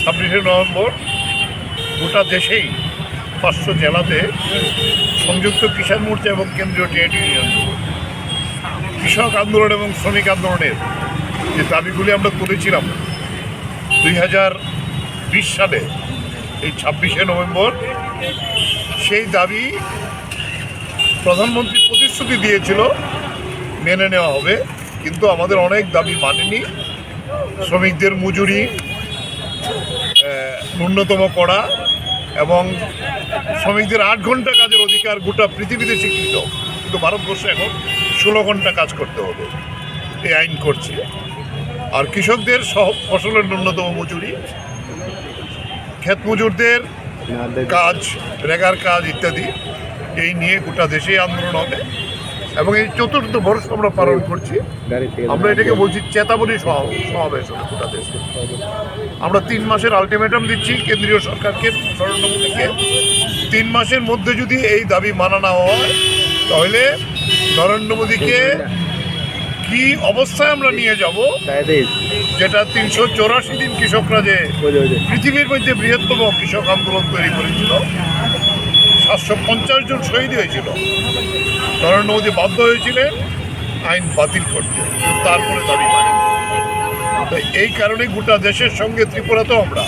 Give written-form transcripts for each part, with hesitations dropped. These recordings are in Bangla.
ছাব্বিশে নভেম্বর গোটা দেশেই 500 জেলাতে সংযুক্ত কিষাণ মোর্চা এবং কেন্দ্রীয় ট্রেড ইউনিয়ন কৃষক আন্দোলন এবং শ্রমিক আন্দোলনের যে দাবিগুলি আমরা তুলেছিলাম 2020 সালে এই 26শে নভেম্বর, সেই দাবি প্রধানমন্ত্রী প্রতিশ্রুতি দিয়েছিল মেনে নেওয়া হবে, কিন্তু আমাদের অনেক দাবি মানেনি। শ্রমিকদের মজুরি ন্যূনতম করা এবং শ্রমিকদের 8 ঘন্টা কাজের অধিকার গোটা পৃথিবীতে স্বীকৃত, কিন্তু ভারতবর্ষে এখন 16 ঘন্টা কাজ করতে হবে, এই আইন করছে। আর কৃষকদের ফসলের ন্যূনতম মজুরি, ক্ষেত মজুরদের কাজ, রেগার কাজ ইত্যাদি, এই নিয়ে গোটা দেশেই আন্দোলন হবে। এবং এই 4র্থ বর্ষ আমরা পালন করছি। আমরা এটাকে বলছি চেতাবনী সমাবেশ হবে গোটা দেশে। আমরা 3 মাসের আলটিমেটাম দিচ্ছি কেন্দ্রীয় সরকারকে, নরেন্দ্র মোদীকে। 3 মাসের মধ্যে যদি এই দাবি মানা না হয়, তাহলে নরেন্দ্র মোদীকে কি অবস্থায় আমরা নিয়ে যাব, যেটা 384 দিন কৃষকরা যে পৃথিবীর মধ্যে বৃহত্তম কৃষক আন্দোলন তৈরি করেছিল, 750 জন শহীদ হয়েছিল। নরেন্দ্র মোদী বাধ্য হয়েছিলেন আইন বাতিল করতে, তারপরে দাবি মানি। তো এই কারণে গোটা দেশের সঙ্গে ত্রিপুরাতেও আমরা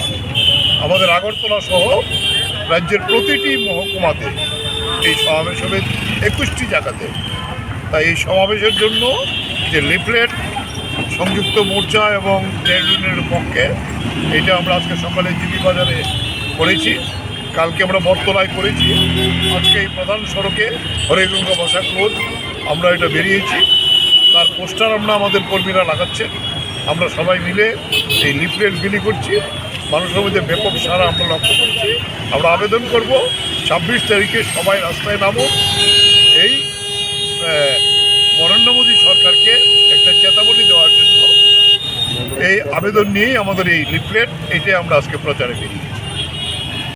আমাদের আগরতলা সহ রাজ্যের প্রতিটি মহকুমাতে এই সমাবেশ হবে 21টি জায়গাতে। তাই এই সমাবেশের জন্য যে লিফলেট সংযুক্ত মোর্চা এবং ট্রেড ইউনিয়নের পক্ষে, এটা আমরা আজকে সকালে জিবি বাজারে করেছি, কালকে আমরা বটতলায় করেছি, আজকে এই প্রধান সড়কে হরিগঙ্গা বসাক রোড আমরা এটা বেরিয়েছি। তার পোস্টার আমরা আমাদের কর্মীরা লাগাচ্ছেন, আমরা সবাই মিলে এই লিফলেট বিলি করছি। মানুষের মধ্যে ব্যাপক সারা আমরা লক্ষ্য করছি। আমরা আবেদন করব 26 তারিখে সবাই রাস্তায় নামো, এই নরেন্দ্র মোদী সরকারকে একটা চেতাবনী দেওয়ার জন্য। এই আবেদন নিয়েই আমাদের এই লিফলেট, এটাই আমরা আজকে প্রচারে বেরিয়েছি।